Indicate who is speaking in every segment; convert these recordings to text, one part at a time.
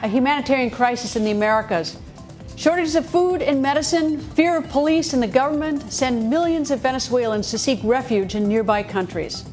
Speaker 1: a humanitarian crisis in the Americas. Shortages of food and medicine, fear of police and the government send millions of Venezuelans to seek refuge in nearby countries.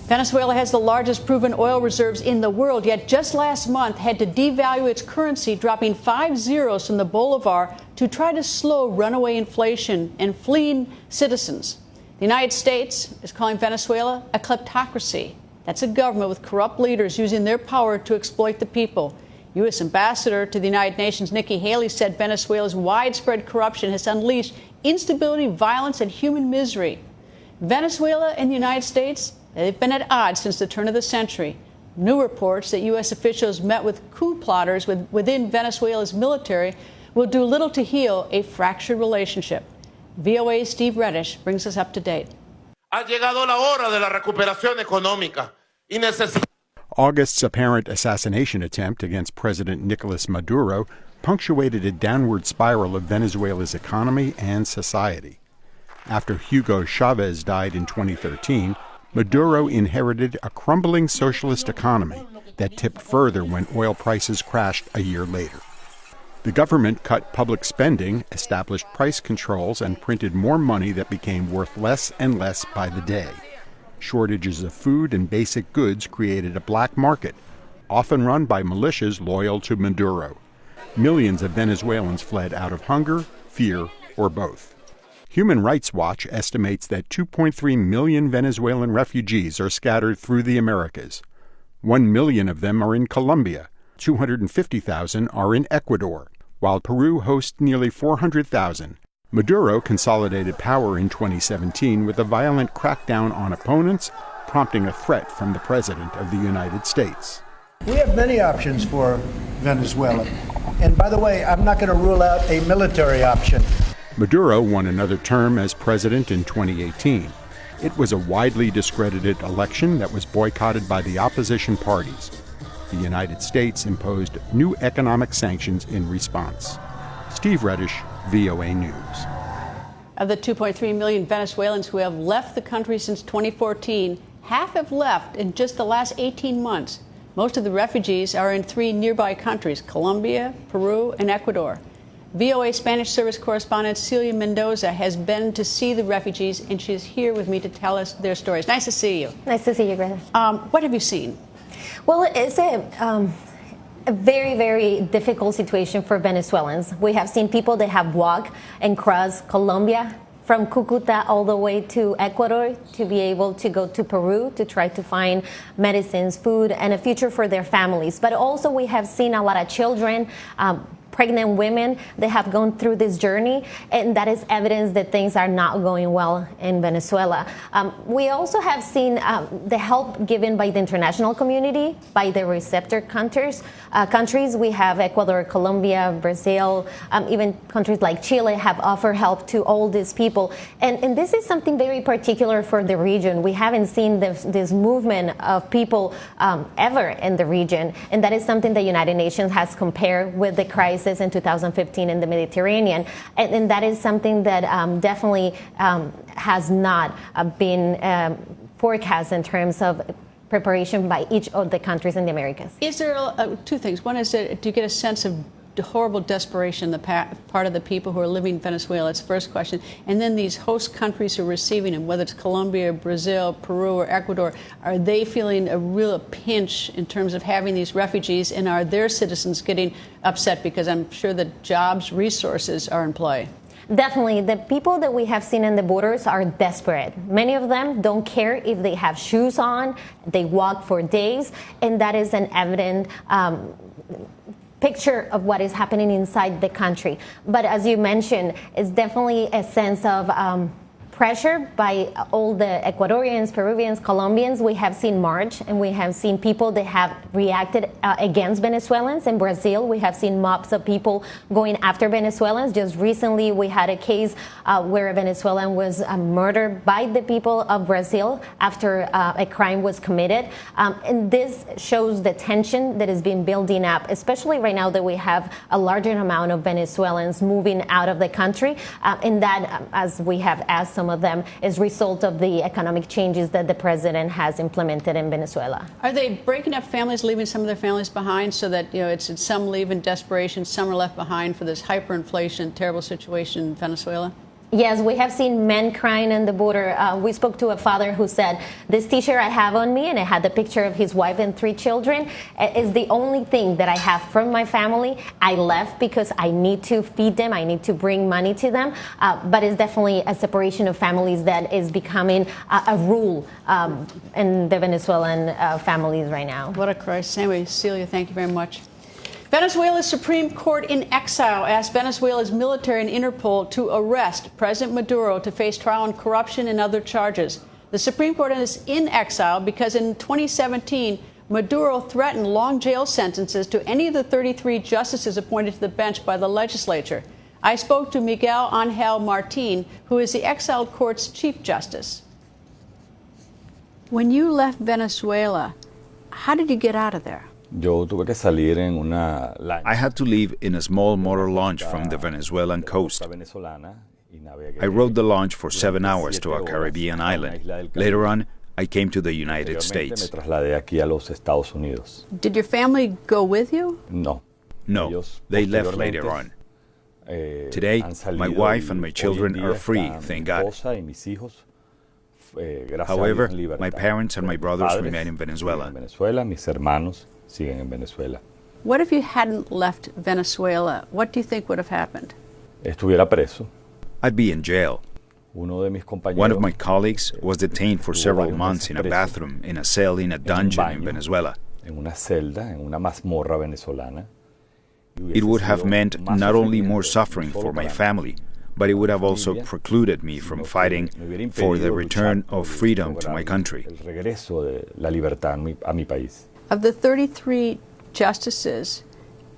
Speaker 1: Venezuela has the largest proven oil reserves in the world, yet just last month had to devalue its currency, dropping 5 zeros from the bolivar to try to slow runaway inflation and fleeing citizens. The United States is calling Venezuela a kleptocracy. That's a government with corrupt leaders using their power to exploit the people. U.S. Ambassador to the United Nations Nikki Haley said Venezuela's widespread corruption has unleashed instability, violence, and human misery. Venezuela and the United States, they've been at odds since the turn of the century. New reports that U.S. officials met with coup plotters within Venezuela's military will do little to heal a fractured relationship. VOA's Steve Reddish brings us up to date.
Speaker 2: Ha llegado la hora de la recuperación económica y necesitamos.
Speaker 3: August's apparent assassination attempt against President Nicolas Maduro punctuated a downward spiral of Venezuela's economy and society. After Hugo Chavez died in 2013, Maduro inherited a crumbling socialist economy that tipped further when oil prices crashed a year later. The government cut public spending, established price controls, and printed more money that became worth less and less by the day. Shortages of food and basic goods created a black market, often run by militias loyal to Maduro. Millions of Venezuelans fled out of hunger, fear, or both. Human Rights Watch estimates that 2.3 million Venezuelan refugees are scattered through the Americas. 1 million of them are in Colombia. 250,000 are in Ecuador, while Peru hosts nearly 400,000. Maduro consolidated power in 2017 with a violent crackdown on opponents, prompting a threat from the President of the United States.
Speaker 4: We have many options for Venezuela. And by the way, I'm not going to rule out a military option.
Speaker 3: Maduro won another term as president in 2018. It was a widely discredited election that was boycotted by the opposition parties. The United States imposed new economic sanctions in response. Steve Reddish, VOA News.
Speaker 1: Of the 2.3 million Venezuelans who have left the country since 2014, half have left in just the last 18 months. Most of the refugees are in 3 nearby countries, Colombia, Peru, and Ecuador. VOA Spanish service correspondent Celia Mendoza has been to see the refugees, and she's here with me to tell us their stories. Nice to see you.
Speaker 5: Nice to see you, Greta.
Speaker 1: What have you seen?
Speaker 5: Well, it's a very, very difficult situation for Venezuelans. We have seen people that have walked and crossed Colombia from Cucuta all the way to Ecuador to be able to go to Peru to try to find medicines, food, and a future for their families. But also we have seen a lot of children, pregnant women that have gone through this journey, and that is evidence that things are not going well in Venezuela. We also have seen the help given by the international community, by the receptor countries. We have Ecuador, Colombia, Brazil, even countries like Chile have offered help to all these people. And this is something very particular for the region. We haven't seen this movement of people ever in the region, and that is something the United Nations has compared with the crisis in 2015 in the Mediterranean, and that is something that definitely has not been forecast in terms of preparation by each of the countries in the Americas.
Speaker 1: Is there two things? One is that do you get a sense of horrible desperation on the part of the people who are living in Venezuela? That's the first question. And then these host countries who are receiving them, whether it's Colombia, Brazil, Peru, or Ecuador, are they feeling a real pinch in terms of having these refugees, and are their citizens getting upset because I'm sure that jobs, resources are in play?
Speaker 5: Definitely. The people that we have seen in the borders are desperate. Many of them don't care if they have shoes on. They walk for days, and that is an evident picture of what is happening inside the country. But as you mentioned, it's definitely a sense of pressure by all the Ecuadorians, Peruvians, Colombians. We have seen march, and we have seen people that have reacted against Venezuelans. In Brazil, we have seen mobs of people going after Venezuelans. Just recently, we had a case where a Venezuelan was murdered by the people of Brazil after a crime was committed. And this shows the tension that has been building up, especially right now that we have a larger amount of Venezuelans moving out of the country. And that, as we have asked some some of them is result of the economic changes that the president has implemented in Venezuela.
Speaker 1: Are they breaking up families, leaving some of their families behind so that, it's some leave in desperation, some are left behind for this hyperinflation, terrible situation in Venezuela?
Speaker 5: Yes, we have seen men crying on the border. We spoke to a father who said, this T-shirt I have on me, and it had the picture of his wife and 3 children, is the only thing that I have from my family. I left because I need to feed them. I need to bring money to them. But it's definitely a separation of families that is becoming a rule in the Venezuelan families right now.
Speaker 1: What a crisis. Anyway, Celia, thank you very much. Venezuela's Supreme Court in exile asked Venezuela's military and Interpol to arrest President Maduro to face trial on corruption and other charges. The Supreme Court is in exile because in 2017, Maduro threatened long jail sentences to any of the 33 justices appointed to the bench by the legislature. I spoke to Miguel Angel Martin, who is the exiled court's Chief Justice. When you left Venezuela, how did you get out of there?
Speaker 6: I had to leave in a small motor launch from the Venezuelan coast. I rode the launch for 7 hours to a Caribbean island. Later on, I came to the United States.
Speaker 1: Did your family go with you?
Speaker 6: No, they left later on. Today, my wife and my children are free, thank God. However, my parents and my brothers remain in Venezuela.
Speaker 1: What if you hadn't left Venezuela? What do you think would have happened?
Speaker 6: I'd be in jail. One of my colleagues was detained for several months in a bathroom in a cell in a dungeon in Venezuela. It would have meant not only more suffering for my family, but it would have also precluded me from fighting for the return of freedom to my country.
Speaker 1: Of the 33 justices,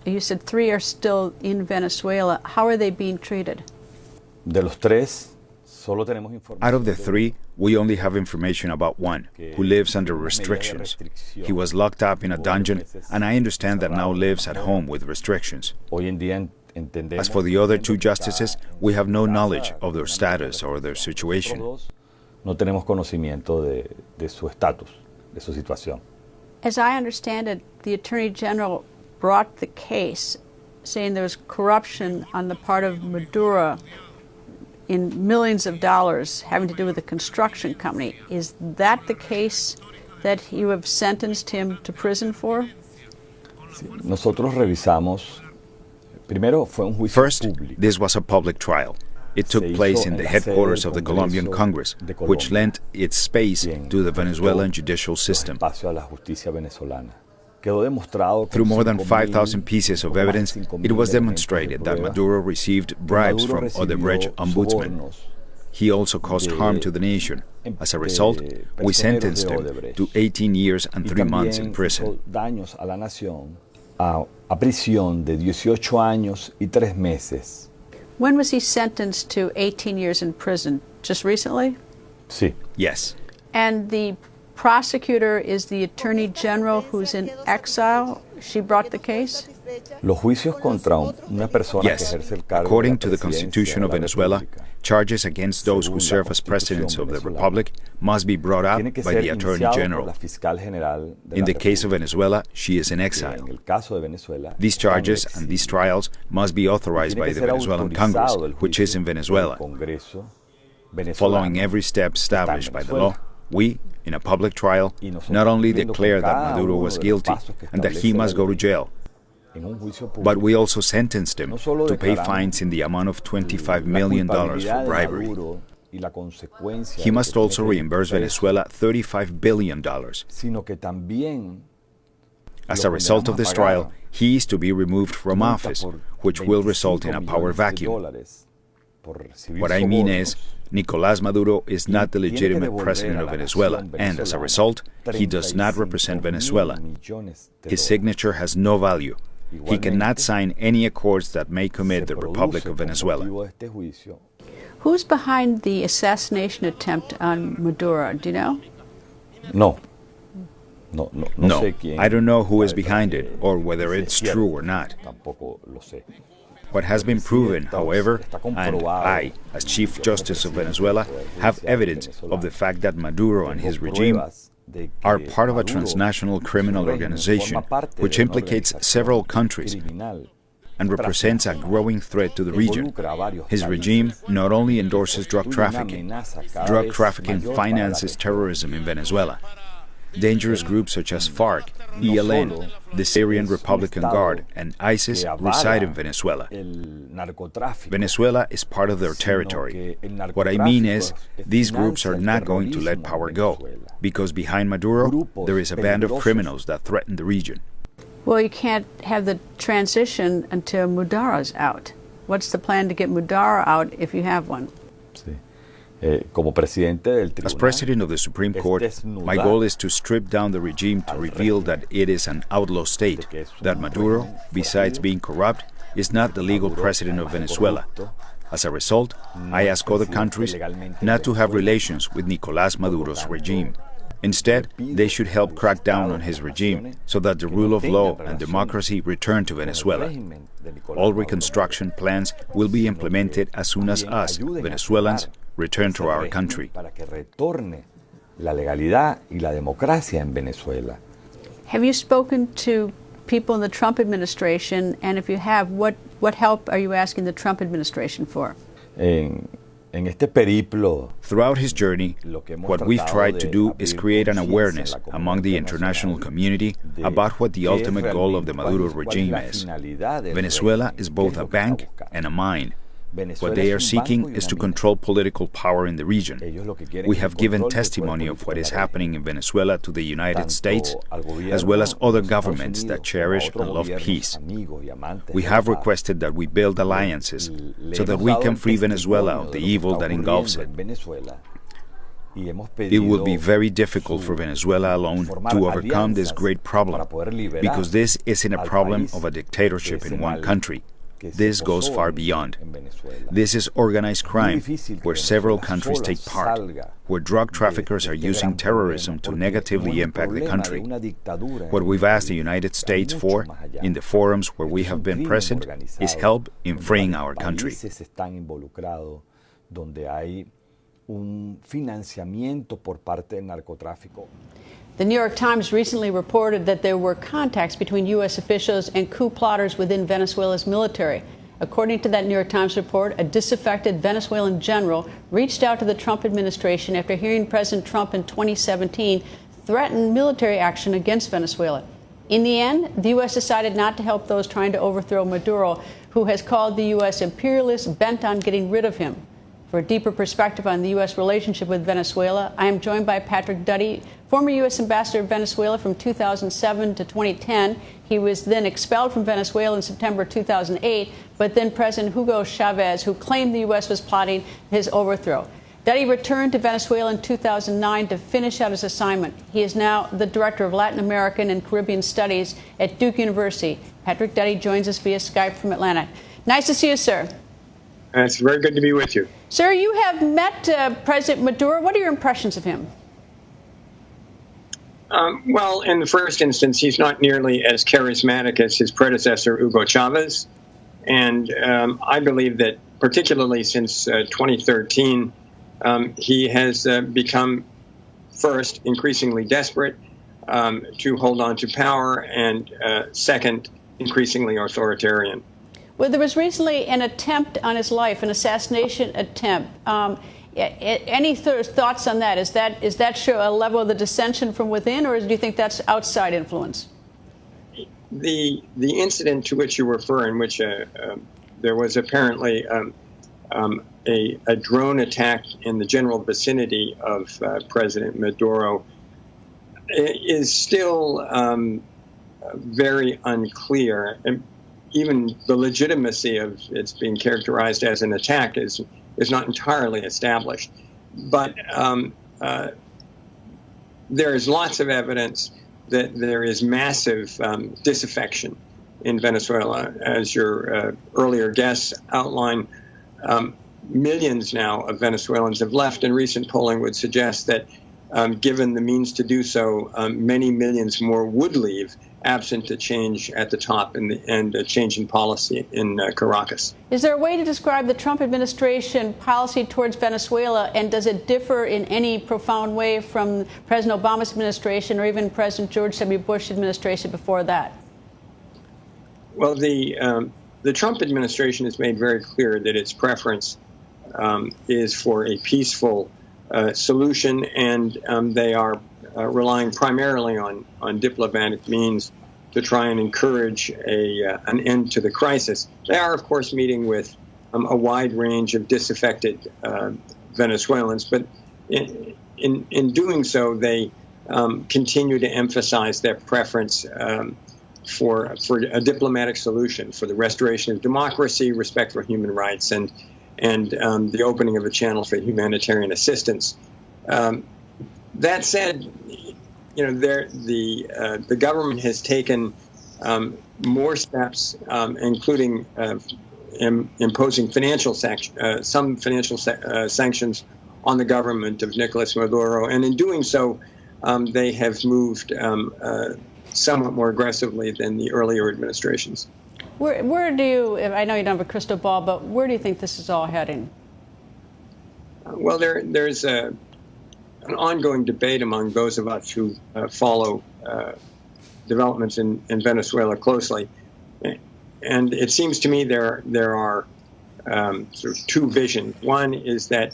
Speaker 1: you said 3 are still in Venezuela. How are they being treated?
Speaker 6: Out of the 3, we only have information about one, who lives under restrictions. He was locked up in a dungeon, and I understand that now lives at home with restrictions. As for the other 2 justices, we have no knowledge of their status or their situation.
Speaker 1: As I understand it, the Attorney General brought the case saying there was corruption on the part of Maduro in millions of dollars having to do with the construction company. Is that the case that you have sentenced him to prison for?
Speaker 6: First, this was a public trial. It took place in the headquarters of the Colombian Congress, which lent its space to the Venezuelan judicial system. Through more than 5,000 pieces of evidence, it was demonstrated that Maduro received bribes from Odebrecht ombudsman. He also caused harm to the nation. As a result, we sentenced him to 18 years and 3 months in prison.
Speaker 1: When was he sentenced to 18 years in prison? Just recently?
Speaker 6: Yes.
Speaker 1: And the prosecutor is the Attorney General who's in exile? She brought the case?
Speaker 6: Yes. According to the Constitution of Venezuela, charges against those who serve as presidents of the Republic must be brought up by the Attorney General. In the case of Venezuela, she is in exile. These charges and these trials must be authorized by the Venezuelan Congress, which is in Venezuela. Following every step established by the law, we, in a public trial, not only declare that Maduro was guilty and that he must go to jail, but we also sentenced him to pay fines in the amount of $25 million for bribery. He must also reimburse Venezuela $35 billion. As a result of this trial, he is to be removed from office, which will result in a power vacuum. What I mean is, Nicolás Maduro is not the legitimate president of Venezuela, and as a result, he does not represent Venezuela. His signature has no value. He cannot sign any accords that may commit the Republic of Venezuela.
Speaker 1: Who's behind the assassination attempt on Maduro? Do you know?
Speaker 6: No, I don't know who is behind it or whether it's true or not. What has been proven, however, and I, as Chief Justice of Venezuela, have evidence of the fact that Maduro and his regime are part of a transnational criminal organization which implicates several countries and represents a growing threat to the region. His regime not only endorses drug trafficking finances terrorism in Venezuela. Dangerous groups such as FARC, ELN, the Syrian Republican Guard, and ISIS reside in Venezuela. Venezuela is part of their territory. What I mean is, these groups are not going to let power go, because behind Maduro, there is a band of criminals that threaten the region.
Speaker 1: Well, you can't have the transition until Maduro's out. What's the plan to get Maduro out if you have one?
Speaker 6: As President of the Supreme Court, my goal is to strip down the regime to reveal that it is an outlaw state, that Maduro, besides being corrupt, is not the legal president of Venezuela. As a result, I ask other countries not to have relations with Nicolás Maduro's regime. Instead, they should help crack down on his regime so that the rule of law and democracy return to Venezuela. All reconstruction plans will be implemented as soon as us, Venezuelans, return to our country.
Speaker 1: Have you spoken to people in the Trump administration, and if you have, what help are you asking the Trump administration for?
Speaker 6: Throughout his journey, what we've tried to do is create an awareness among the international community about what the ultimate goal of the Maduro regime is. Venezuela is both a bank and a mine. What they are seeking is to control political power in the region. We have given testimony of what is happening in Venezuela to the United States, as well as other governments that cherish and love peace. We have requested that we build alliances so that we can free Venezuela of the evil that engulfs it. It will be very difficult for Venezuela alone to overcome this great problem, because this isn't a problem of a dictatorship in one country. This goes far beyond. This is organized crime, where several countries take part, where drug traffickers are using terrorism to negatively impact the country. What we've asked the United States for, in the forums where we have been present, is help in freeing our country.
Speaker 1: The New York Times recently reported that there were contacts between U.S. officials and coup plotters within Venezuela's military. According to that New York Times report, a disaffected Venezuelan general reached out to the Trump administration after hearing President Trump in 2017 threaten military action against Venezuela. In the end, the U.S. decided not to help those trying to overthrow Maduro, who has called the U.S. imperialist bent on getting rid of him. For a deeper perspective on the U.S. relationship with Venezuela, I am joined by Patrick Duddy, former U.S. ambassador to Venezuela from 2007 to 2010. He was then expelled from Venezuela in September 2008, but then President Hugo Chavez, who claimed the U.S. was plotting his overthrow. Duddy returned to Venezuela in 2009 to finish out his assignment. He is now the Director of Latin American and Caribbean Studies at Duke University. Patrick Duddy joins us via Skype from Atlanta. Nice to see you, sir.
Speaker 7: It's very good to be with you.
Speaker 1: Sir, you have met President Maduro. What are your impressions of him?
Speaker 7: Well, in the first instance, he's not nearly as charismatic as his predecessor, Hugo Chavez. And I believe that particularly since 2013, he has become, first, increasingly desperate to hold on to power, and second, increasingly authoritarian.
Speaker 1: Well, there was recently an attempt on his life, an assassination attempt. Any thoughts on that? Is that show a level of the dissension from within, or do you think that's outside influence?
Speaker 7: The incident to which you refer, in which there was apparently a drone attack in the general vicinity of President Maduro, is still very unclear. And even the legitimacy of its being characterized as an attack is not entirely established. But there is lots of evidence that there is massive disaffection in Venezuela. As your earlier guests outlined, millions now of Venezuelans have left, and recent polling would suggest that given the means to do so, many millions more would leave absent a change at the top and a change in policy in Caracas.
Speaker 1: Is there a way to describe the Trump administration policy towards Venezuela, and does it differ in any profound way from President Obama's administration or even President George W. Bush administration before that?
Speaker 7: Well, the Trump administration has made very clear that its preference is for a peaceful solution, and they are relying primarily on diplomatic means to try and encourage an end to the crisis. They are, of course, meeting with a wide range of disaffected Venezuelans, but in doing so, they continue to emphasize their preference for a diplomatic solution, for the restoration of democracy, respect for human rights, and the opening of a channel for humanitarian assistance. That said, the government has taken more steps, including imposing some financial sanctions on the government of Nicolas Maduro, and in doing so, they have moved somewhat more aggressively than the earlier administrations.
Speaker 1: Where do you, I know you don't have a crystal ball, but where do you think this is all heading?
Speaker 7: Well, there's an ongoing debate among those of us who follow developments in Venezuela closely. And it seems to me there are sort of two visions. One is that,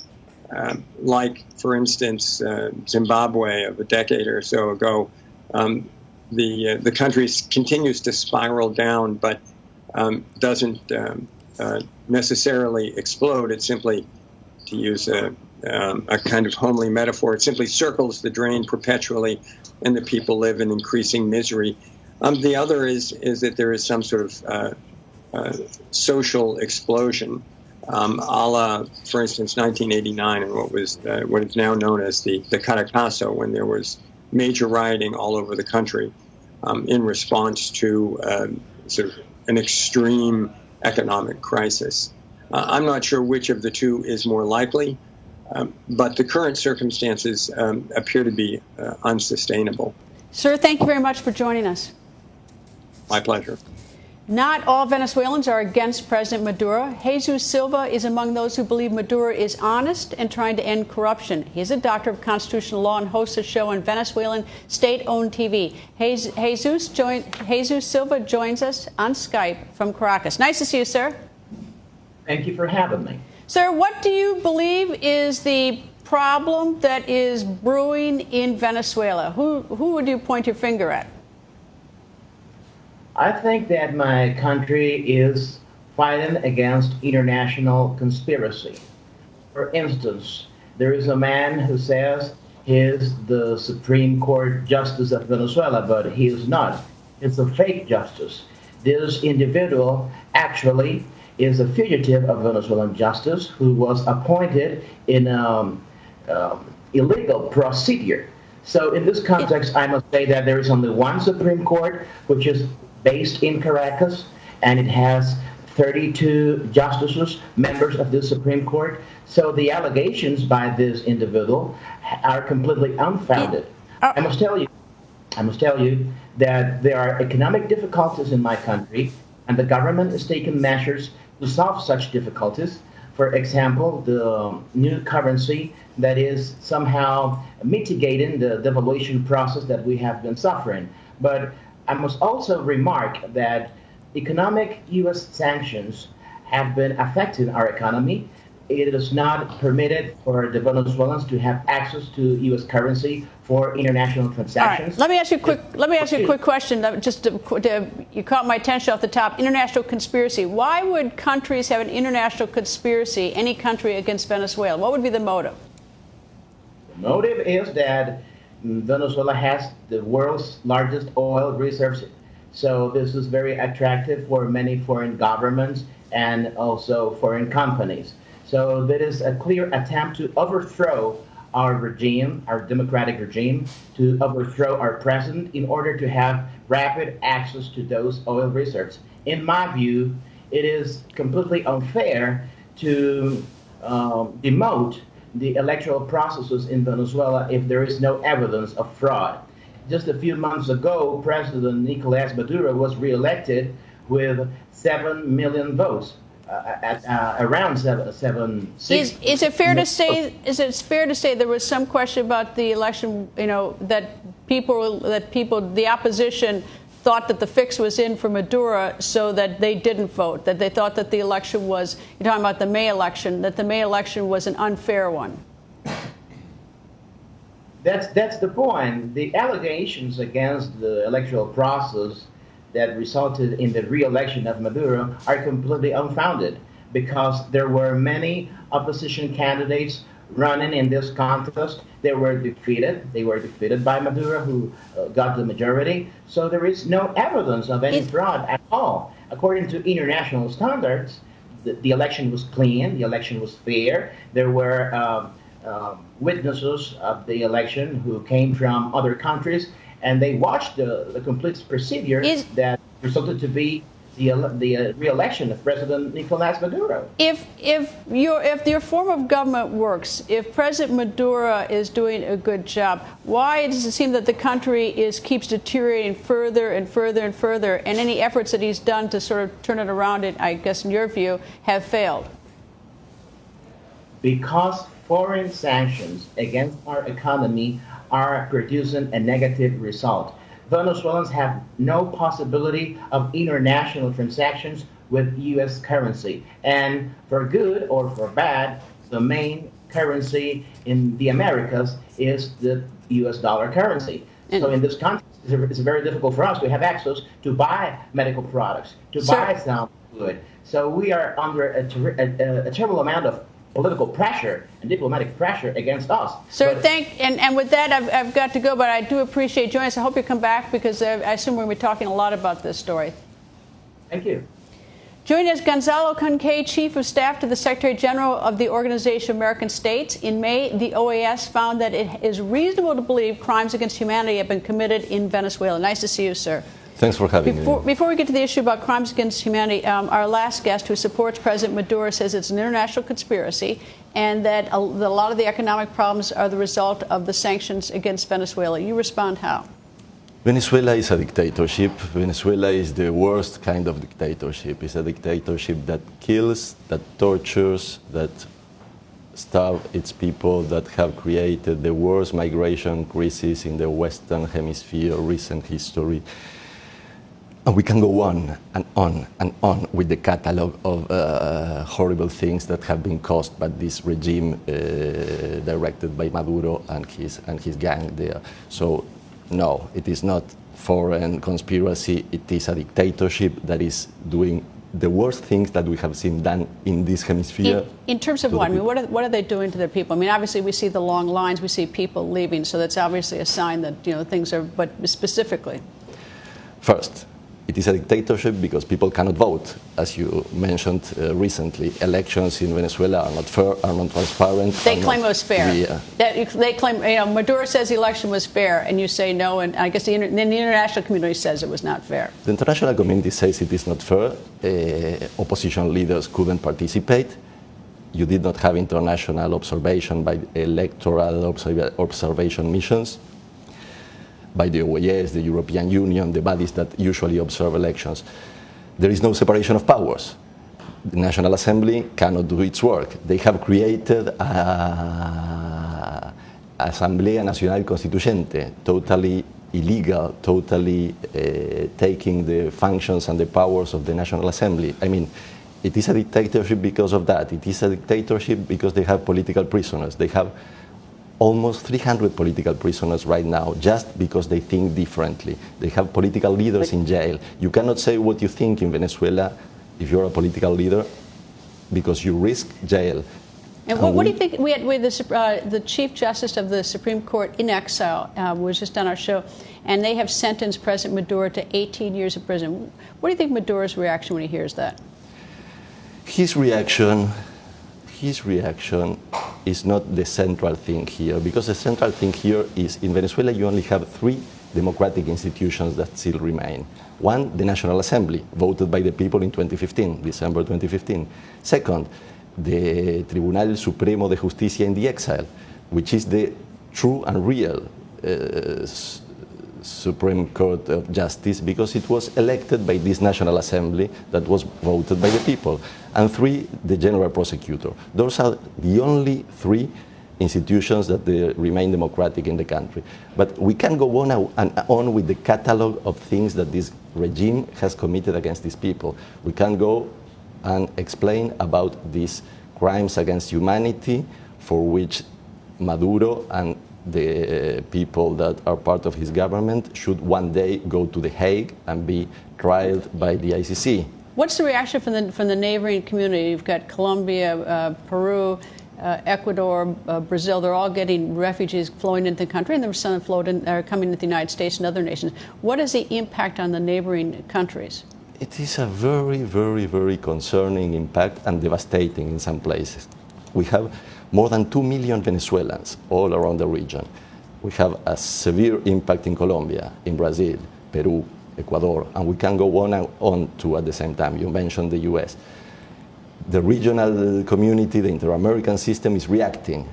Speaker 7: like, for instance, Zimbabwe of a decade or so ago, the country continues to spiral down, but doesn't necessarily explode. It simply, to use a kind of homely metaphor, it simply circles the drain perpetually, and the people live in increasing misery. The other is that there is some sort of social explosion, a la, for instance, 1989, and what is now known as the Caracazo, when there was major rioting all over the country in response to sort of an extreme economic crisis. I'm not sure which of the two is more likely, but the current circumstances appear to be unsustainable.
Speaker 1: Sir, thank you very much for joining us.
Speaker 7: My pleasure.
Speaker 1: Not all Venezuelans are against President Maduro. Jesus Silva is among those who believe Maduro is honest and trying to end corruption. He is a doctor of constitutional law and hosts a show on Venezuelan state-owned TV. Jesus Silva joins us on Skype from Caracas. Nice to see you, sir.
Speaker 8: Thank you for having me.
Speaker 1: Sir, what do you believe is the problem that is brewing in Venezuela? Who would you point your finger at?
Speaker 8: I think that my country is fighting against international conspiracy. For instance, there is a man who says he is the Supreme Court Justice of Venezuela, but he is not. It's a fake justice. This individual actually is a fugitive of Venezuelan justice who was appointed in illegal procedure. So in this context, I must say that there is only one Supreme Court, which is based in Caracas, and it has 32 justices, members of the Supreme Court. So the allegations by this individual are completely unfounded. I must tell you that there are economic difficulties in my country, and the government is taking measures to solve such difficulties. For example, the new currency that is somehow mitigating the devaluation process that we have been suffering. But I must also remark that economic U.S. sanctions have been affecting our economy. It is not permitted for the Venezuelans to have access to U.S. currency for international transactions.
Speaker 1: All right. Let me ask you a quick question. You caught my attention off the top. International conspiracy. Why would countries have an international conspiracy, any country, against Venezuela? What would be the motive?
Speaker 8: The motive is that Venezuela has the world's largest oil reserves. So this is very attractive for many foreign governments and also foreign companies. So there is a clear attempt to overthrow our regime, our democratic regime, to overthrow our president in order to have rapid access to those oil reserves. In my view, it is completely unfair to demote the electoral processes in Venezuela if there is no evidence of fraud. just a few months ago, President Nicolás Maduro was reelected with 7 million votes, around 7.
Speaker 1: Is it fair to say? Is it fair to say there was some question about the election? You know, that the opposition thought that the fix was in for Maduro, so that they didn't vote. That they thought that the election was. You're talking about the May election. That the May election was an unfair one.
Speaker 8: That's the point. The allegations against the electoral process that resulted in the re-election of Maduro are completely unfounded, because there were many opposition candidates running in this contest. They were defeated. They were defeated by Maduro, who got the majority. So there is no evidence of any fraud at all. According to international standards, the election was clean. The election was fair. There were witnesses of the election who came from other countries, and they watched the complete procedure that resulted to be the re-election of President Nicolás Maduro.
Speaker 1: If your form of government works, if President Maduro is doing a good job, why does it seem that the country keeps deteriorating further and further and further, and any efforts that he's done to sort of turn it around, I guess in your view, have failed?
Speaker 8: Because foreign sanctions against our economy are producing a negative result. Venezuelans have no possibility of international transactions with U.S. currency. And for good or for bad, the main currency in the Americas is the U.S. dollar currency. So in this context, it's very difficult for us to have access to buy medical products, to buy sound food. So we are under a terrible amount of political pressure and diplomatic pressure against us.
Speaker 1: Sir, and with that, I've got to go, but I do appreciate joining us. I hope you come back, because I assume we're going to be talking a lot about this story.
Speaker 8: Thank you.
Speaker 1: Joining us, Gonzalo Concade, Chief of Staff to the Secretary General of the Organization of American States. In May, the OAS found that it is reasonable to believe crimes against humanity have been committed in Venezuela. Nice to see you, sir.
Speaker 9: Thanks for having me.
Speaker 1: Before we get to the issue about crimes against humanity, our last guest, who supports President Maduro, says it's an international conspiracy and that a lot of the economic problems are the result of the sanctions against Venezuela. You respond how?
Speaker 9: Venezuela is a dictatorship. Venezuela is the worst kind of dictatorship. It's a dictatorship that kills, that tortures, that starves its people, that have created the worst migration crisis in the Western Hemisphere recent history. And we can go on and on and on with the catalog of horrible things that have been caused by this regime directed by Maduro and his gang there. So, no, it is not foreign conspiracy. It is a dictatorship that is doing the worst things that we have seen done in this hemisphere.
Speaker 1: In terms of what? I mean, what are they doing to their people? I mean, obviously we see the long lines, we see people leaving, so that's obviously a sign that, you know, things are, but specifically?
Speaker 9: First, it is a dictatorship because people cannot vote. As you mentioned recently, elections in Venezuela are not fair, are not transparent.
Speaker 1: They claim it was fair.
Speaker 9: Yeah.
Speaker 1: They claim, you know, Maduro says the election was fair, and you say no, and I guess then the international community says it was not fair.
Speaker 9: The international community says it is not fair. Opposition leaders couldn't participate. You did not have international observation by electoral observation missions, by the OAS, the European Union, the bodies that usually observe elections. There is no separation of powers. The National Assembly cannot do its work. They have created Asamblea Nacional Constituyente, totally illegal, totally taking the functions and the powers of the National Assembly. I mean, it is a dictatorship because of that. It is a dictatorship because they have political prisoners. They have almost 300 political prisoners right now just because they think differently. They have political leaders in jail. You cannot say what you think in Venezuela if you're a political leader because you risk jail.
Speaker 1: And what do you think? We had the Chief Justice of the Supreme Court in exile was just on our show, and they have sentenced President Maduro to 18 years of prison. What do you think Maduro's reaction when he hears that?
Speaker 9: His reaction is not the central thing here, because the central thing here is in Venezuela you only have 3 democratic institutions that still remain. One, the National Assembly, voted by the people in 2015, December 2015. Second, the Tribunal Supremo de Justicia in the exile, which is the true and real Supreme Court of Justice because it was elected by this National Assembly that was voted by the people. And 3, the General Prosecutor. Those are the only 3 institutions that remain democratic in the country. But we can go on and on with the catalog of things that this regime has committed against these people. We can go and explain about these crimes against humanity for which Maduro and the people that are part of his government should one day go to The Hague and be tried by the ICC.
Speaker 1: What's the reaction from the neighboring community? You've got Colombia, Peru, Ecuador, Brazil. They're all getting refugees flowing into the country, and there were some are coming to the United States and other nations. What is the impact on the neighboring countries?
Speaker 9: It is a very, very, very concerning impact and devastating in some places. We have more than 2 million Venezuelans all around the region. We have a severe impact in Colombia, in Brazil, Peru, Ecuador, and we can go on and on to at the same time. You mentioned the US. The regional community, the inter-American system is reacting.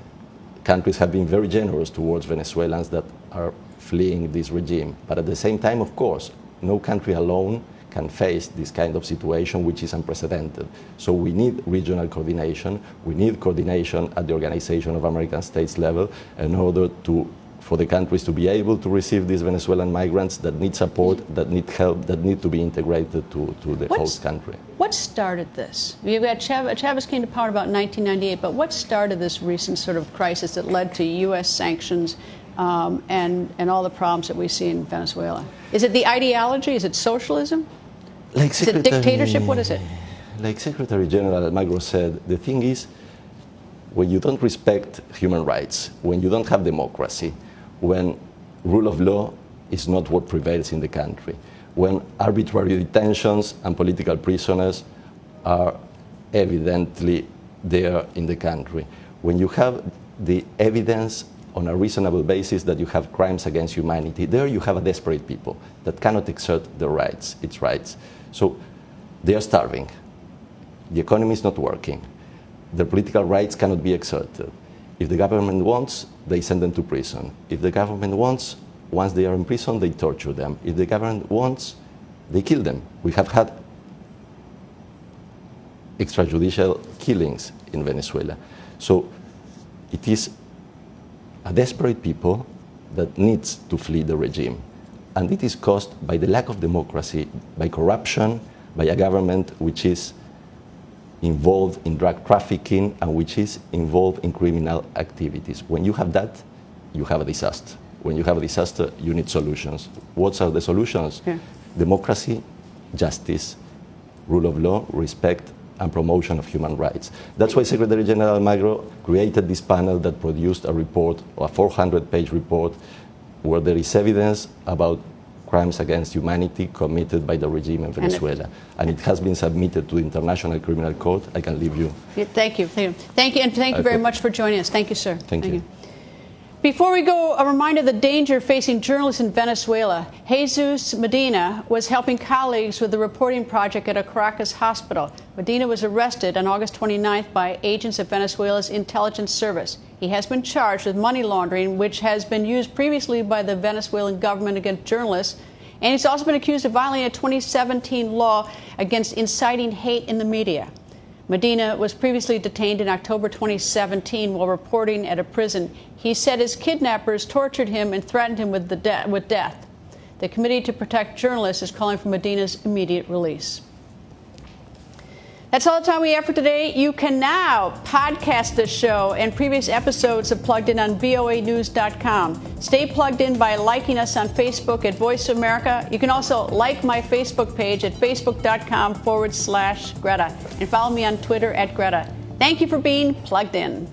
Speaker 9: Countries have been very generous towards Venezuelans that are fleeing this regime. But at the same time, of course, no country alone can face this kind of situation, which is unprecedented. So we need regional coordination. We need coordination at the Organization of American States level in order for the countries to be able to receive these Venezuelan migrants that need support, that need help, that need to be integrated to the host country.
Speaker 1: What started this? You've got Chavez came to power about 1998, but what started this recent sort of crisis that led to U.S. sanctions and all the problems that we see in Venezuela? Is it the ideology? Is it socialism? Is it dictatorship? What is it?
Speaker 9: Like Secretary General Almagro said, the thing is, when you don't respect human rights, when you don't have democracy, when rule of law is not what prevails in the country, when arbitrary detentions and political prisoners are evidently there in the country, when you have the evidence on a reasonable basis that you have crimes against humanity, there you have a desperate people that cannot exert its rights. So they are starving. The economy is not working. Their political rights cannot be exerted. If the government wants, they send them to prison. If the government wants, once they are in prison, they torture them. If the government wants, they kill them. We have had extrajudicial killings in Venezuela. So it is a desperate people that needs to flee the regime. And it is caused by the lack of democracy, by corruption, by a government which is involved in drug trafficking and which is involved in criminal activities. When you have that, you have a disaster. When you have a disaster, you need solutions. What are the solutions? Yeah. Democracy, justice, rule of law, respect, and promotion of human rights. That's why Secretary General Almagro created this panel that produced a report, a 400-page report, where there is evidence about crimes against humanity committed by the regime in Venezuela. And it has been submitted to the International Criminal Court. I can leave you.
Speaker 1: Yeah, thank you. Thank you, and thank you very much for joining us. Thank you, sir.
Speaker 9: Thank you.
Speaker 1: Before we go, a reminder of the danger facing journalists in Venezuela. Jesus Medina was helping colleagues with the reporting project at a Caracas hospital. Medina was arrested on August 29th by agents of Venezuela's intelligence service. He has been charged with money laundering, which has been used previously by the Venezuelan government against journalists. And he's also been accused of violating a 2017 law against inciting hate in the media. Medina was previously detained in October 2017 while reporting at a prison. He said his kidnappers tortured him and threatened him with death. The Committee to Protect Journalists is calling for Medina's immediate release. That's all the time we have for today. You can now podcast this show and previous episodes of Plugged In on voanews.com. Stay plugged in by liking us on Facebook at Voice of America. You can also like my Facebook page at facebook.com/Greta and follow me on Twitter at Greta. Thank you for being plugged in.